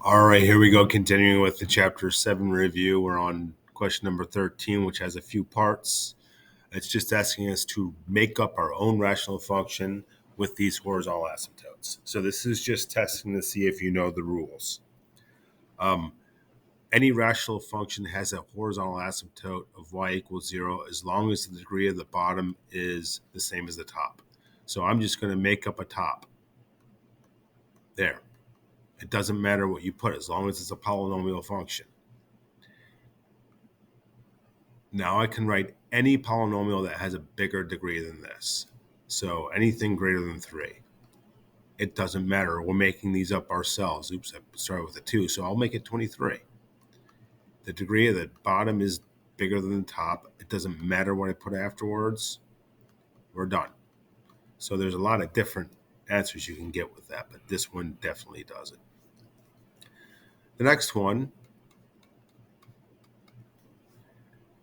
All right, here we go. Continuing with the Chapter 7 review. We're on question number 13, which has a few parts. It's just asking us to make up our own rational function with these horizontal asymptotes. So this is just testing to see if you know the rules. Any rational function has a horizontal asymptote of y equals 0 as long as the degree of the bottom is the same as the top. So I'm just going to make up a top. There. It doesn't matter what you put as long as it's a polynomial function. Now I can write any polynomial that has a bigger degree than this. So anything greater than 3. It doesn't matter. We're making these up ourselves. Oops, I started with a 2, so I'll make it 23. The degree of the bottom is bigger than the top. It doesn't matter what I put afterwards. We're done. So there's a lot of different answers you can get with that, but this one definitely does it. The next one,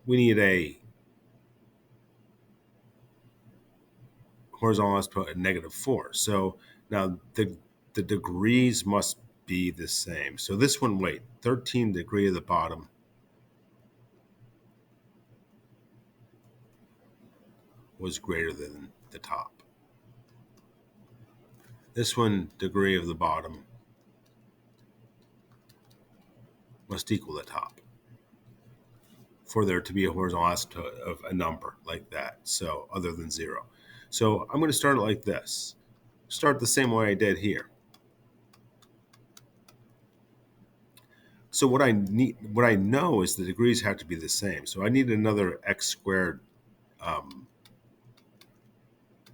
we need a horizontal asymptote at -4. So now the degrees must be the same. So this one, 13 degree of the bottom was greater than the top. This one, degree of the bottom must equal the top for there to be a horizontal asymptote of a number like that, so other than 0. So I'm going to start it like this. Start the same way I did here. So what I know is the degrees have to be the same. So I need another x squared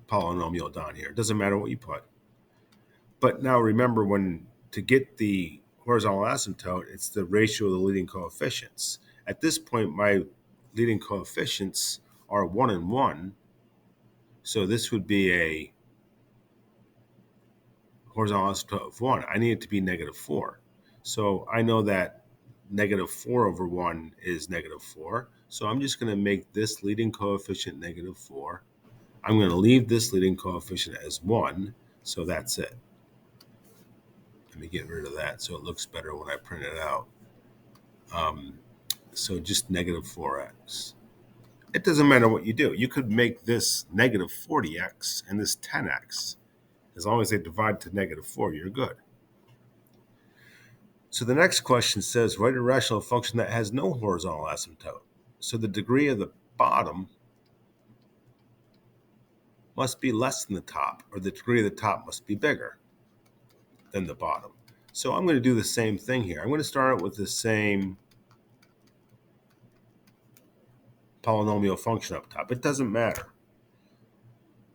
polynomial down here. It doesn't matter what you put. But now remember, to get the horizontal asymptote, it's the ratio of the leading coefficients. At this point, my leading coefficients are 1 and 1. So this would be a horizontal asymptote of 1. I need it to be -4. So I know that -4 over 1 is -4. So I'm just going to make this leading coefficient -4. I'm going to leave this leading coefficient as 1. So that's it. Let me get rid of that so it looks better when I print it out. So just -4x. It doesn't matter what you do. You could make this -40x and this 10x. As long as they divide to -4, you're good. So the next question says, write a rational function that has no horizontal asymptote. So the degree of the bottom must be less than the top, or the degree of the top must be bigger than the bottom. So I'm going to do the same thing here. I'm going to start out with the same polynomial function up top. It doesn't matter.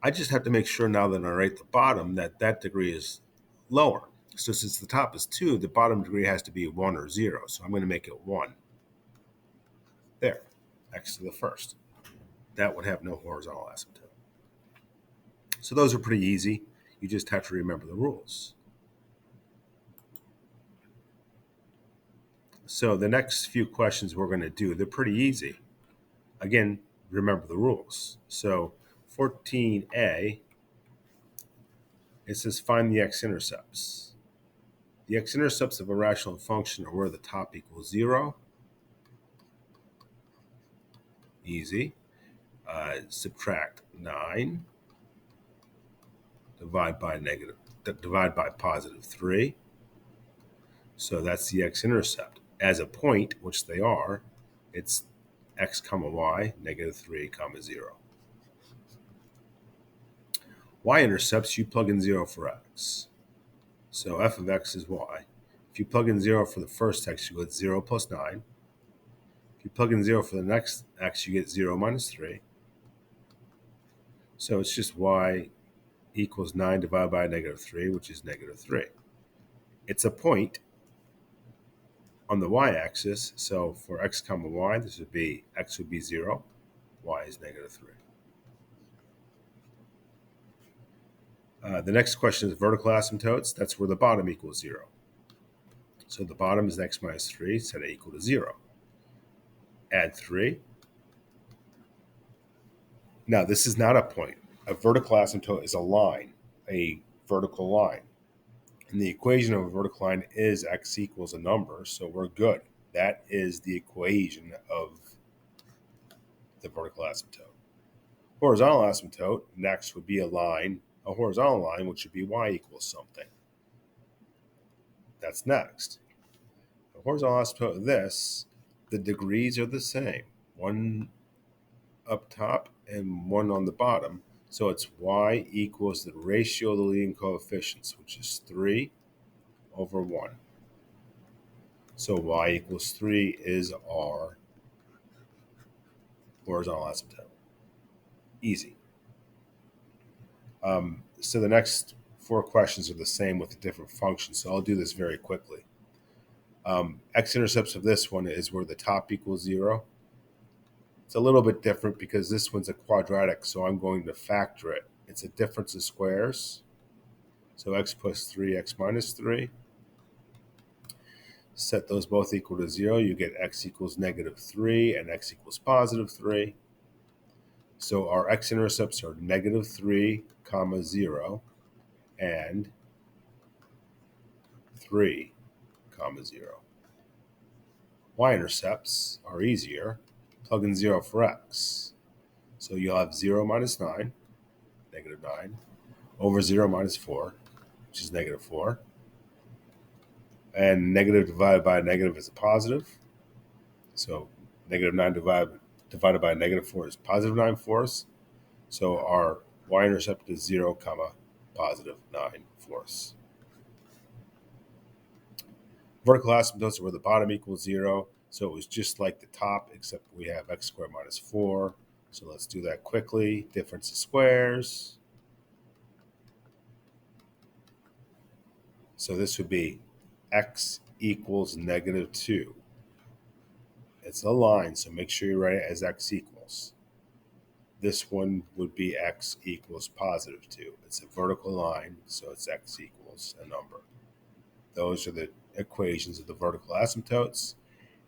I just have to make sure now that I write the bottom that that degree is lower. So since the top is 2, the bottom degree has to be 1 or 0. So I'm going to make it 1. There, x to the first. That would have no horizontal asymptote. So those are pretty easy. You just have to remember the rules. So the next few questions we're going to do, they're pretty easy. Again, remember the rules. So 14a, it says find the x-intercepts. The x-intercepts of a rational function are where the top equals 0. Easy. Subtract 9. Divide by positive 3. So that's the x-intercept. As a point, which they are, it's x comma y, -3 comma 0. Y-intercepts, you plug in 0 for x. So f of x is y. If you plug in 0 for the first x, you get 0 plus 9. If you plug in 0 for the next x, you get 0 minus 3. So it's just y equals 9 divided by -3, which is -3. It's a point on the y-axis. So for x comma y, this would be x would be 0, y is -3. The next question is vertical asymptotes. That's where the bottom equals 0. So the bottom is x minus 3, set it equal to 0. Add 3. Now, this is not a point. A vertical asymptote is a line, a vertical line. And the equation of a vertical line is x equals a number, so we're good. That is the equation of the vertical asymptote. Horizontal asymptote next would be a horizontal line, which would be y equals something. That's next. The horizontal asymptote of this, the degrees are the same. One up top and one on the bottom. So it's y equals the ratio of the leading coefficients, which is 3 over 1. So y equals 3 is our horizontal asymptote. Easy. So the next 4 questions are the same with a different function. So I'll do this very quickly. X-intercepts of this one is where the top equals 0. It's a little bit different because this one's a quadratic, so I'm going to factor it. It's a difference of squares. So x plus 3, x minus 3. Set those both equal to 0. You get x equals negative 3 and x equals positive 3. So our x-intercepts are negative 3, 0, and 3, 0. Y-intercepts are easier. Plug in 0 for x. So you'll have 0 minus 9, negative 9, over 0 minus 4, which is negative 4. And negative divided by a negative is a positive. So negative 9 divided by a negative 4 is positive 9/4. So our y-intercept is 0, positive 9/4. Vertical asymptotes are where the bottom equals 0. So it was just like the top, except we have x squared minus 4. So let's do that quickly. Difference of squares. So this would be x equals negative 2. It's a line, so make sure you write it as x equals. This one would be x equals positive 2. It's a vertical line, so it's x equals a number. Those are the equations of the vertical asymptotes.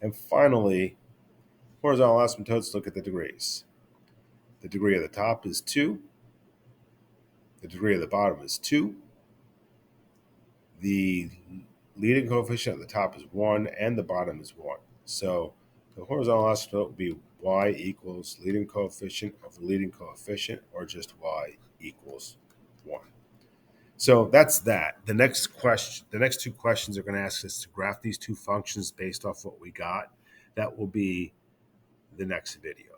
And finally, horizontal asymptotes look at the degrees. The degree of the top is 2. The degree of the bottom is 2. The leading coefficient at the top is 1, and the bottom is 1. So the horizontal asymptote would be y equals leading coefficient over leading coefficient, or just y equals 1. So that's that. The next 2 questions are going to ask us to graph these 2 functions based off what we got. That will be the next video.